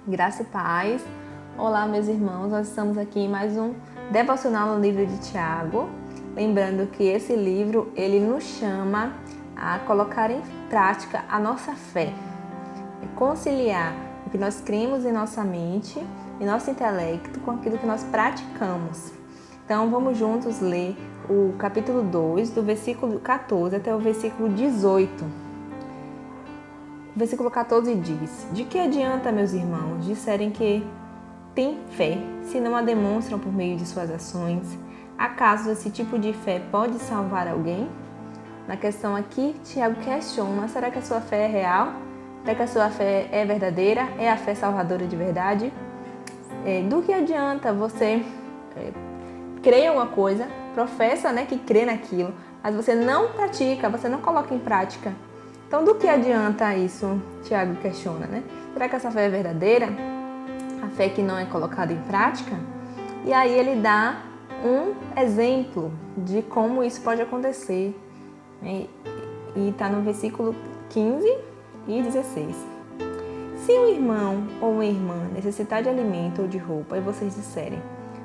Graça e paz. Olá, meus irmãos, nós estamos aqui em mais um devocional no livro de Tiago. Lembrando que esse livro, ele nos chama a colocar em prática a nossa fé. Conciliar o que nós cremos em nossa mente e nosso intelecto com aquilo que nós praticamos. Então, vamos juntos ler o capítulo 2, do versículo 14 até o versículo 18. O versículo 14 diz: De que adianta, meus irmãos, disserem que têm fé, se não a demonstram por meio de suas ações? Acaso esse tipo de fé pode salvar alguém? Na questão aqui, Tiago questiona: será que a sua fé é real? Será que a sua fé é verdadeira? É a fé salvadora de verdade? Do que adianta você crer em alguma coisa, professa que crê naquilo, mas você não pratica, você não coloca em prática? Então, do que adianta isso? Tiago questiona, Será que essa fé é verdadeira? A fé que não é colocada em prática? E aí ele dá um exemplo de como isso pode acontecer. E está no versículo 15 e 16. Se um irmão ou uma irmã necessitar de alimento ou de roupa e vocês disserem: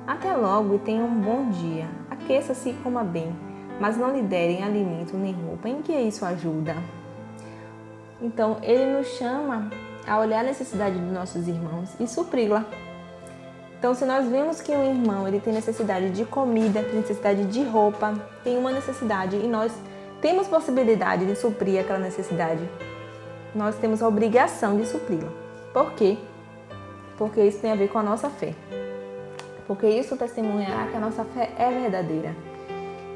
até logo e tenham um bom dia, aqueça-se e coma bem, mas não lhe derem alimento nem roupa, em que isso ajuda? Então, ele nos chama a olhar a necessidade dos nossos irmãos e supri-la. Então, se nós vemos que um irmão ele tem necessidade de comida, tem necessidade de roupa, tem uma necessidade e nós temos possibilidade de suprir aquela necessidade, nós temos a obrigação de supri-la. Por quê? Porque isso tem a ver com a nossa fé. Porque isso testemunhará que a nossa fé é verdadeira.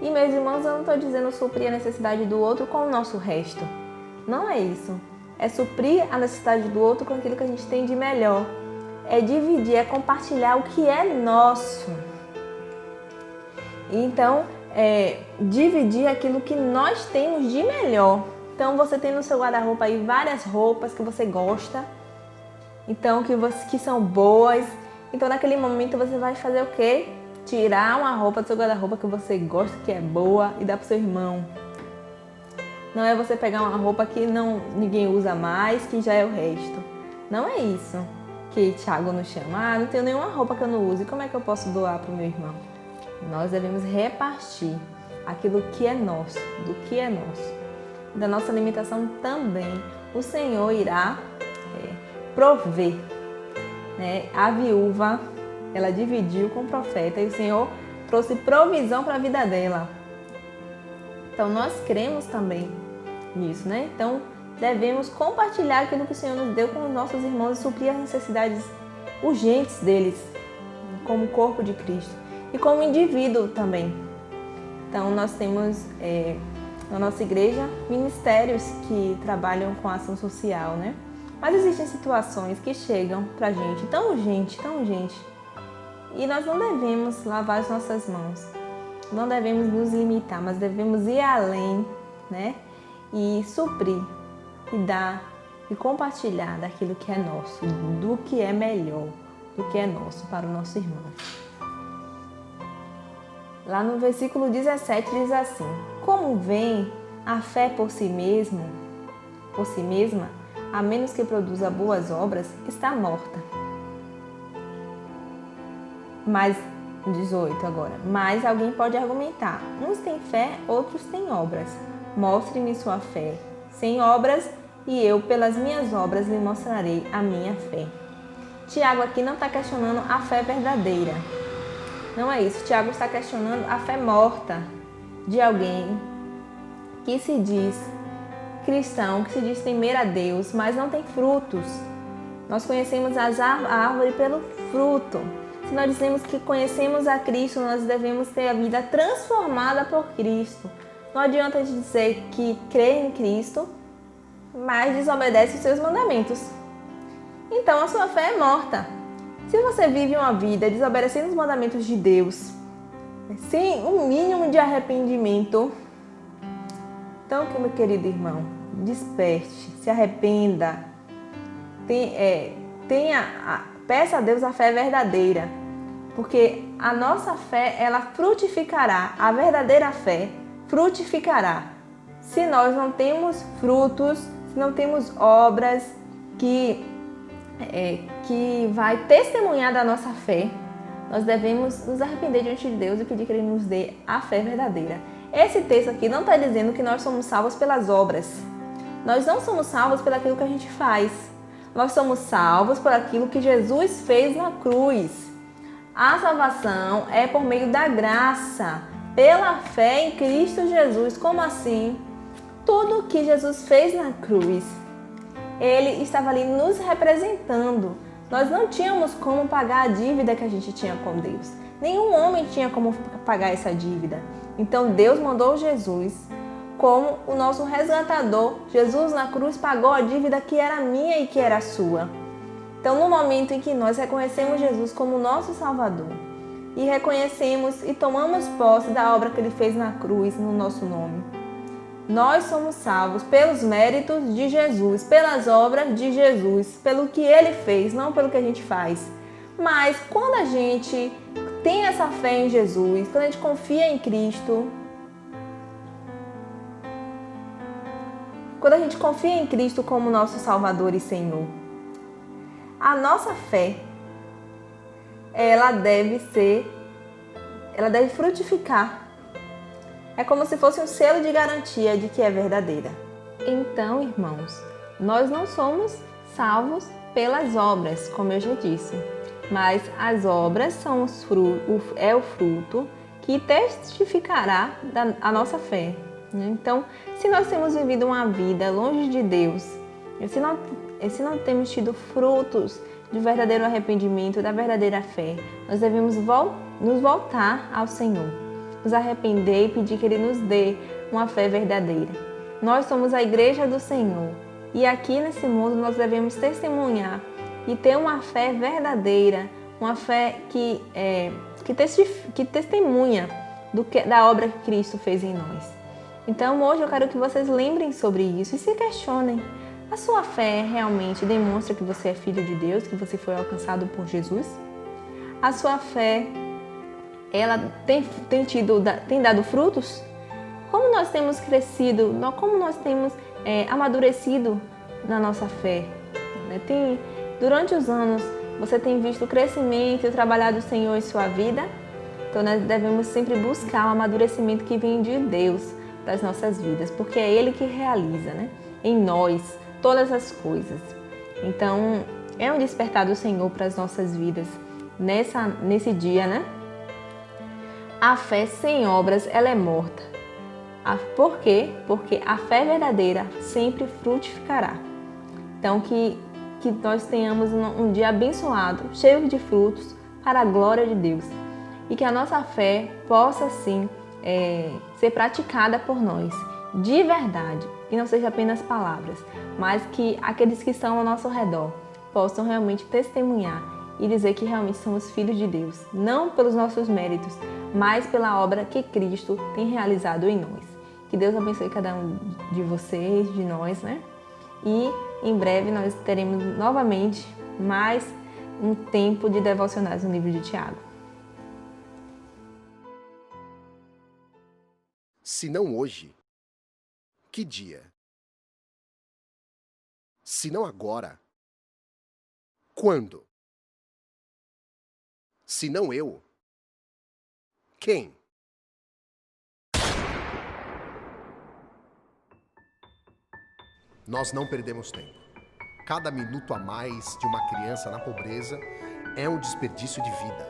E, meus irmãos, eu não estou dizendo suprir a necessidade do outro com o nosso resto. Não é isso. É suprir a necessidade do outro com aquilo que a gente tem de melhor. É dividir, é compartilhar o que é nosso. Então, dividir aquilo que nós temos de melhor. Então, você tem no seu guarda-roupa aí várias roupas que você gosta. Então, que são boas. Então, naquele momento, você vai fazer o quê? Tirar uma roupa do seu guarda-roupa que você gosta, que é boa, e dar para o seu irmão. Não é você pegar uma roupa que ninguém usa mais, que já é o resto. Não é isso que Tiago nos chama. Não tenho nenhuma roupa que eu não use, como é que eu posso doar para o meu irmão? Nós devemos repartir aquilo que é nosso, do que é nosso. Da nossa alimentação também, o Senhor irá prover. A viúva, ela dividiu com o profeta e o Senhor trouxe provisão para a vida dela. Então, nós cremos também nisso, Então, devemos compartilhar aquilo que o Senhor nos deu com os nossos irmãos e suprir as necessidades urgentes deles, como corpo de Cristo e como indivíduo também. Então, nós temos na nossa igreja ministérios que trabalham com a ação social, Mas existem situações que chegam pra gente tão urgente, e nós não devemos lavar as nossas mãos. Não devemos nos limitar, mas devemos ir além, E suprir, e dar, e compartilhar daquilo que é nosso, do que é melhor, do que é nosso para o nosso irmão. Lá no versículo 17 diz assim: como vem a fé por si mesma, a menos que produza boas obras, está morta. Mas 18 agora. Mas alguém pode argumentar: uns têm fé, outros têm obras. Mostre-me sua fé sem obras, e eu, pelas minhas obras, lhe mostrarei a minha fé. Tiago aqui não está questionando a fé verdadeira. Não é isso. Tiago está questionando a fé morta de alguém que se diz cristão, que se diz temer a Deus, mas não tem frutos. Nós conhecemos a árvore pelo fruto. Se nós dizemos que conhecemos a Cristo, nós devemos ter a vida transformada por Cristo. Não adianta a gente dizer que crê em Cristo, mas desobedece os seus mandamentos. Então a sua fé é morta. Se você vive uma vida desobedecendo os mandamentos de Deus, sem um mínimo de arrependimento, então, meu querido irmão, desperte, se arrependa, peça a Deus a fé verdadeira, porque a nossa fé, ela frutificará, a verdadeira fé frutificará. Se nós não temos frutos, se não temos obras que que vai testemunhar da nossa fé, nós devemos nos arrepender diante de Deus e pedir que Ele nos dê a fé verdadeira. Esse texto aqui não está dizendo que nós somos salvos pelas obras. Nós não somos salvos por aquilo que a gente faz. Nós somos salvos por aquilo que Jesus fez na cruz. A salvação é por meio da graça, pela fé em Cristo Jesus. Como assim? Tudo que Jesus fez na cruz, Ele estava ali nos representando. Nós não tínhamos como pagar a dívida que a gente tinha com Deus. Nenhum homem tinha como pagar essa dívida. Então Deus mandou Jesus como o nosso resgatador. Jesus na cruz pagou a dívida que era minha e que era sua. Então, no momento em que nós reconhecemos Jesus como nosso Salvador e reconhecemos e tomamos posse da obra que Ele fez na cruz no nosso nome, nós somos salvos pelos méritos de Jesus, pelas obras de Jesus, pelo que Ele fez, não pelo que a gente faz. Mas quando a gente tem essa fé em Jesus, quando a gente confia em Cristo, quando a gente confia em Cristo como nosso Salvador e Senhor, a nossa fé, ela deve frutificar. É como se fosse um selo de garantia de que é verdadeira. Então, irmãos, nós não somos salvos pelas obras, como eu já disse, mas as obras são o fruto que testificará a nossa fé. Então, se nós temos vivido uma vida longe de Deus, se não temos tido frutos de verdadeiro arrependimento, da verdadeira fé, nós devemos nos voltar ao Senhor, nos arrepender e pedir que Ele nos dê uma fé verdadeira. Nós somos a igreja do Senhor e aqui nesse mundo nós devemos testemunhar e ter uma fé verdadeira, uma fé que testemunha da obra que Cristo fez em nós. Então hoje eu quero que vocês lembrem sobre isso e se questionem. A sua fé realmente demonstra que você é filho de Deus, que você foi alcançado por Jesus? A sua fé, ela tem dado frutos? Como nós temos crescido, como nós temos amadurecido na nossa fé? Durante os anos, você tem visto o crescimento e o trabalhar do Senhor em sua vida? Então nós devemos sempre buscar o amadurecimento que vem de Deus para as nossas vidas, porque é Ele que realiza, em nós todas as coisas. Então é um despertar do Senhor para as nossas vidas nesse dia, A fé sem obras, ela é morta. Por quê? Porque a fé verdadeira sempre frutificará. Então que nós tenhamos um dia abençoado, cheio de frutos para a glória de Deus. E que a nossa fé possa sim ser praticada por nós, de verdade, e não seja apenas palavras, mas que aqueles que estão ao nosso redor possam realmente testemunhar e dizer que realmente somos filhos de Deus, não pelos nossos méritos, mas pela obra que Cristo tem realizado em nós. Que Deus abençoe cada um de vocês, de nós, E em breve nós teremos novamente mais um tempo de devocionais no livro de Tiago. Se não hoje, que dia? Se não agora, quando? Se não eu, quem? Nós não perdemos tempo. Cada minuto a mais de uma criança na pobreza é um desperdício de vida.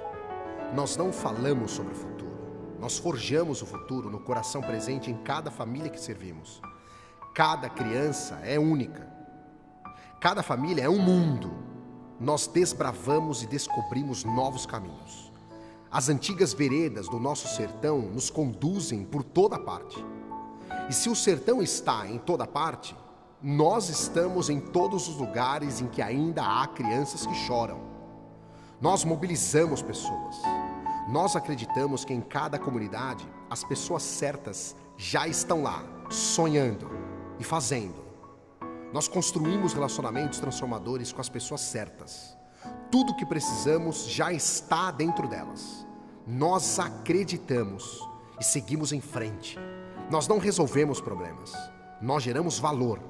Nós não falamos sobre o futuro. Nós forjamos o futuro no coração presente em cada família que servimos. Cada criança é única. Cada família é um mundo. Nós desbravamos e descobrimos novos caminhos. As antigas veredas do nosso sertão nos conduzem por toda parte. E se o sertão está em toda parte, nós estamos em todos os lugares em que ainda há crianças que choram. Nós mobilizamos pessoas. Nós acreditamos que em cada comunidade as pessoas certas já estão lá, sonhando e fazendo. Nós construímos relacionamentos transformadores com as pessoas certas. Tudo o que precisamos já está dentro delas. Nós acreditamos e seguimos em frente. Nós não resolvemos problemas, nós geramos valor.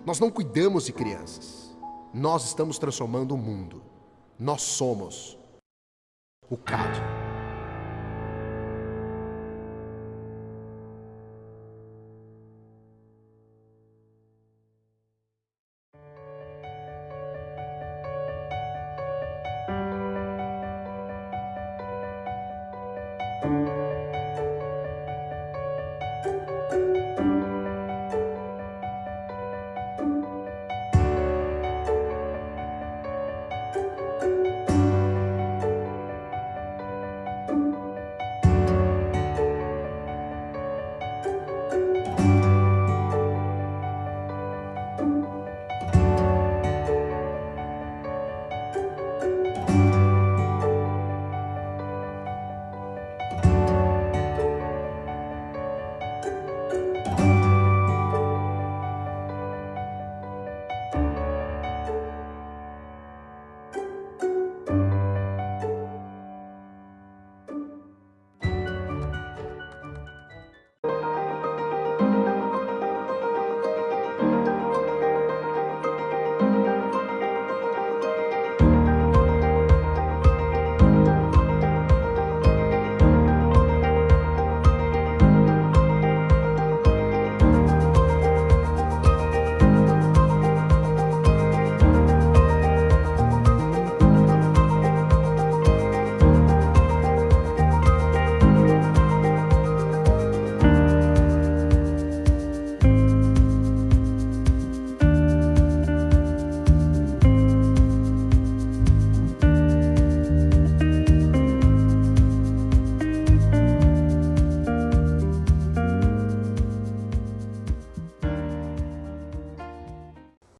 Nós não cuidamos de crianças, Nós estamos transformando o mundo. Nós somos o CAD.